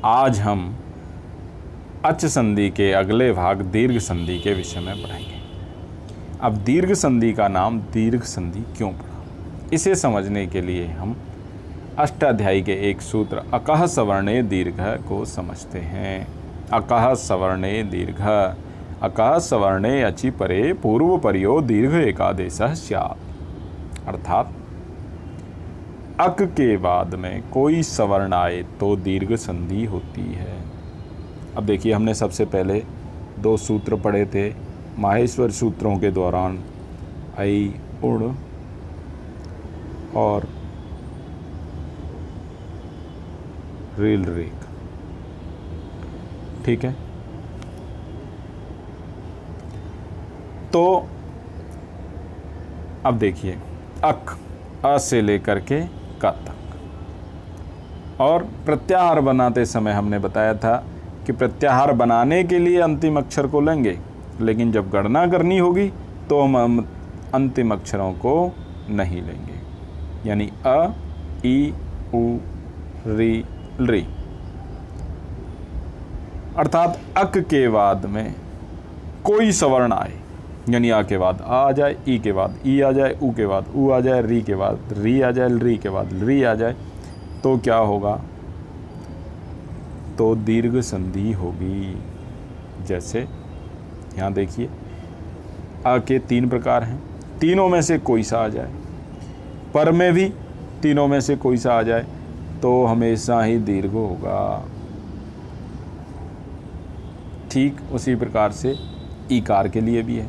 आज हम अच संधि के अगले भाग दीर्घ संधि के विषय में पढ़ेंगे। अब दीर्घ संधि का नाम दीर्घ संधि क्यों पड़ा, इसे समझने के लिए हम अष्टाध्यायी के एक सूत्र अकः सवर्णे दीर्घ को समझते हैं। अकः सवर्णे दीर्घ, अकः सवर्णे अचि परे पूर्व पर्यो दीर्घ एकादेशः स्यात्। अर्थात अक के बाद में कोई सवर्ण आए तो दीर्घ संधि होती है। अब देखिए, हमने सबसे पहले दो सूत्र पढ़े थे माहेश्वर सूत्रों के दौरान, ऐ उण और रील रेख। ठीक है, तो अब देखिए, अक अ से लेकर के क तक। और प्रत्याहार बनाते समय हमने बताया था कि प्रत्याहार बनाने के लिए अंतिम अक्षर को लेंगे, लेकिन जब गणना करनी होगी तो हम अंतिम अक्षरों को नहीं लेंगे, यानी अ, ई, उ, री, री। अर्थात अक के बाद में कोई सवर्ण आए, यानी आ के बाद आ जाए, ई के बाद ई आ जाए, उ के बाद उ आ जाए, री के बाद री आ जाए, री के बाद री आ जाए, तो क्या होगा, तो दीर्घ संधि होगी। जैसे यहाँ देखिए, आ के तीन प्रकार हैं, तीनों में से कोई सा आ जाए, पर में भी तीनों में से कोई सा आ जाए तो हमेशा ही दीर्घ होगा। ठीक उसी प्रकार से ईकार के लिए भी है,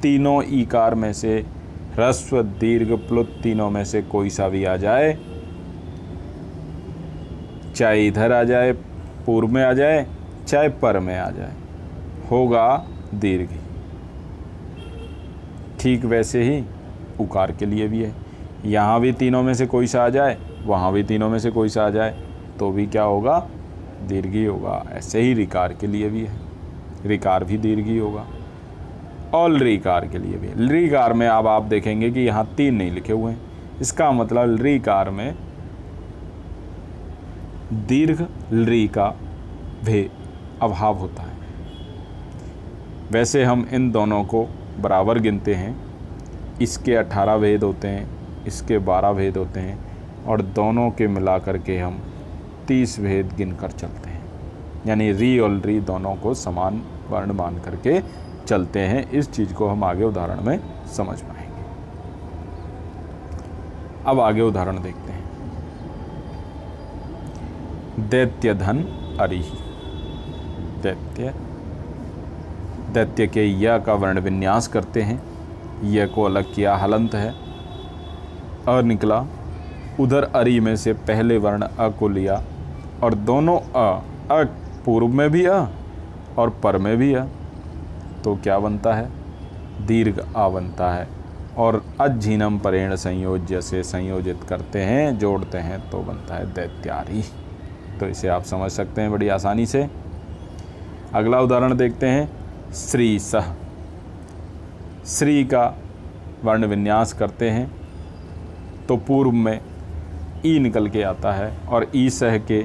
तीनों ईकार में से ह्रस्व दीर्घ प्लुत तीनों में से कोई सा भी आ जाए, चाहे इधर आ जाए, पूर्व में आ जाए, चाहे पर में आ जाए, होगा दीर्घ। ठीक वैसे ही उकार के लिए भी है, यहाँ भी तीनों में से कोई सा आ जाए, वहाँ भी तीनों में से कोई सा आ जाए तो भी क्या होगा, दीर्घ ही होगा। ऐसे ही ऋकार के लिए भी है, ऋकार भी दीर्घ ही होगा। और ऋकार के लिए भी, ऋकार में अब आप देखेंगे कि यहाँ तीन नहीं लिखे हुए हैं, इसका मतलब ऋकार में दीर्घ ऋ का अभाव होता है। वैसे हम इन दोनों को बराबर गिनते हैं, इसके 18 भेद होते हैं, इसके 12 भेद होते हैं, और दोनों के मिलाकर के हम 30 भेद गिनकर चलते हैं, यानी री और री दोनों को समान वर्ण मान करके चलते हैं। इस चीज़ को हम आगे उदाहरण में समझ पाएंगे। अब आगे उदाहरण देखते हैं। दैत्य धन अरि। दैत्य के य का वर्ण विन्यास करते हैं, य को अलग किया, हलंत है, अ निकला, उधर अरि में से पहले वर्ण अ को लिया, और दोनों अ पूर्व में भी अ और पर में भी अ, तो क्या बनता है, दीर्घ आ बनता है। और अज्झीनम परेण संयोज्य से संयोजित करते हैं, जोड़ते हैं, तो बनता है दैत्यारी। तो इसे आप समझ सकते हैं बड़ी आसानी से। अगला उदाहरण देखते हैं, श्री सह। श्री का वर्ण विन्यास करते हैं तो पूर्व में ई निकल के आता है, और ई सह के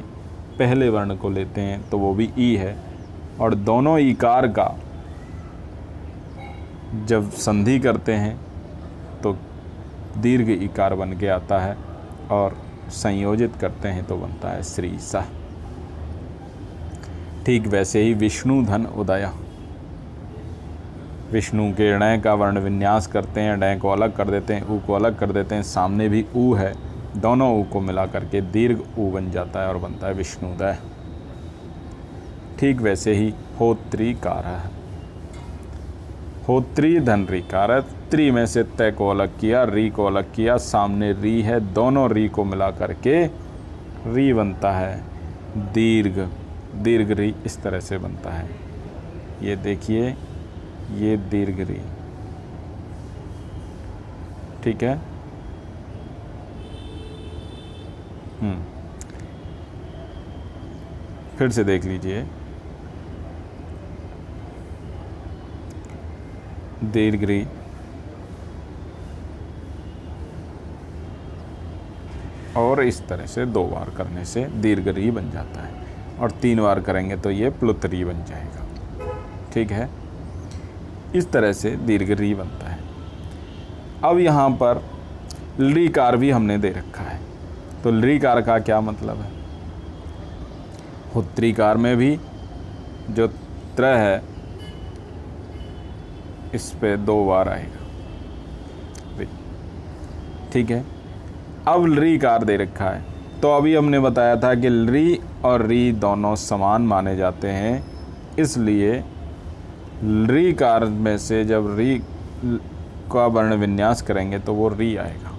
पहले वर्ण को लेते हैं तो वो भी ई है, और दोनों ईकार का जब संधि करते हैं तो दीर्घ ईकार बन के आता है, और संयोजित करते हैं तो बनता है श्री सह। ठीक वैसे ही विष्णु धन उदय। विष्णु के ण का वर्ण विन्यास करते हैं, ण को अलग कर देते हैं, उ को अलग कर देते हैं, सामने भी उ है, दोनों उ को मिला करके दीर्घ उ बन जाता है और बनता है विष्णुदय। ठीक वैसे ही होत्रीकार। होत्री धन ऋकार, त्रि में से तय को अलग किया, री को अलग किया, सामने री है, दोनों री को मिला करके री बनता है दीर्घ, दीर्घ री इस तरह से बनता है। ये देखिए, ये दीर्घ री, ठीक है। फिर से देख लीजिए, दीर्घ री, और इस तरह से 2 बार करने से दीर्घ री बन जाता है। और 3 बार करेंगे तो ये प्लुत री बन जाएगा। ठीक है, इस तरह से दीर्घ री बनता है। अब यहाँ पर लृकार भी हमने दे रखा है, तो लृकार का क्या मतलब है? उत्तरीकार में भी जो त्र है इस पे 2 बार आएगा। ठीक है, अब लृकार दे रखा है, तो अभी हमने बताया था कि लृ और री दोनों समान माने जाते हैं, इसलिए लृकार में से जब री का वर्ण विन्यास करेंगे तो वो री आएगा,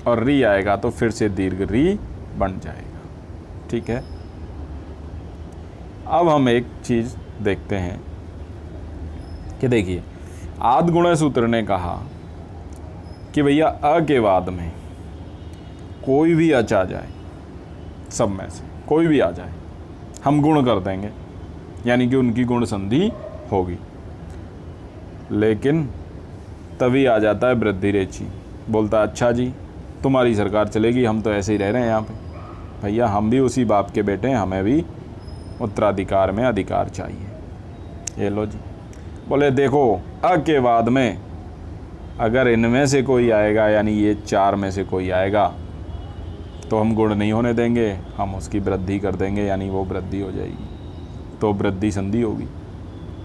और री आएगा तो फिर से दीर्घ री बन जाएगा। ठीक है, अब हम एक चीज़ देखते हैं कि देखिए आद्गुण सूत्र ने कहा कि भैया अ के बाद में कोई भी अच आ जाए, सब में से कोई भी आ जाए, हम गुण कर देंगे, यानी कि उनकी गुण संधि होगी। लेकिन तभी आ जाता है वृद्धि रेची, बोलता अच्छा जी तुम्हारी सरकार चलेगी, हम तो ऐसे ही रह रहे हैं यहाँ पे। भैया हम भी उसी बाप के बेटे हैं, हमें भी उत्तराधिकार में अधिकार चाहिए। ये लो जी, बोले देखो अ के बाद में अगर इनमें से कोई आएगा, यानी ये 4 में से कोई आएगा, तो हम गुण नहीं होने देंगे, हम उसकी वृद्धि कर देंगे, यानी वो वृद्धि हो जाएगी, तो वृद्धि संधि होगी।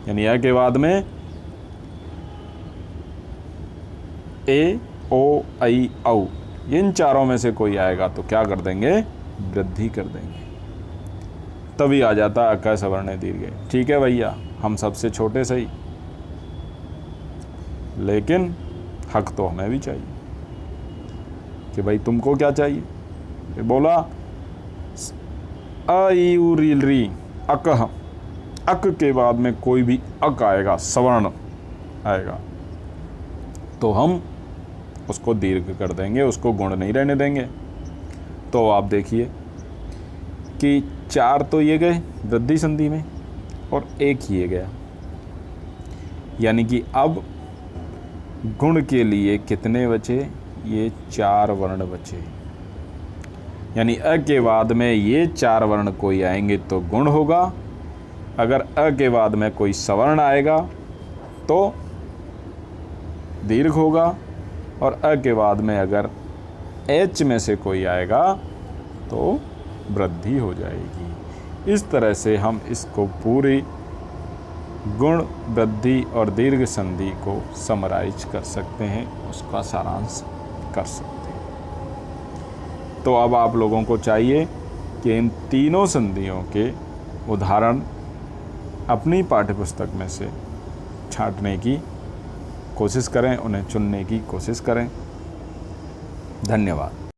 यानी अ के बाद में ए ओ आई औ, इन 4 में से कोई आएगा तो क्या कर देंगे? वृद्धि कर देंगे, तभी आ जाता अक सवर्ण दीर्घ। ठीक है भैया, हम सबसे छोटे सही, लेकिन हक तो हमें भी चाहिए कि भाई तुमको क्या चाहिए? फिर बोला अ ई उ री री अकह, अक के बाद में कोई भी अक आएगा, सवर्ण आएगा, तो हम उसको दीर्घ कर देंगे, उसको गुण नहीं रहने देंगे। तो आप देखिए कि 4 तो ये गए वृद्धि संधि में और 1 ये गया, यानी कि अब गुण के लिए कितने बचे? ये 4 वर्ण बचे, यानी अ के बाद में ये 4 वर्ण कोई आएंगे तो गुण होगा, अगर अ के बाद में कोई सवर्ण आएगा तो दीर्घ होगा, और अ के बाद में अगर एच में से कोई आएगा तो वृद्धि हो जाएगी। इस तरह से हम इसको पूरी गुण, वृद्धि और दीर्घ संधि को समराइज कर सकते हैं, उसका सारांश कर सकते हैं। तो अब आप लोगों को चाहिए कि इन तीनों संधियों के उदाहरण अपनी पाठ्यपुस्तक में से छांटने की कोशिश करें, उन्हें चुनने की कोशिश करें। धन्यवाद।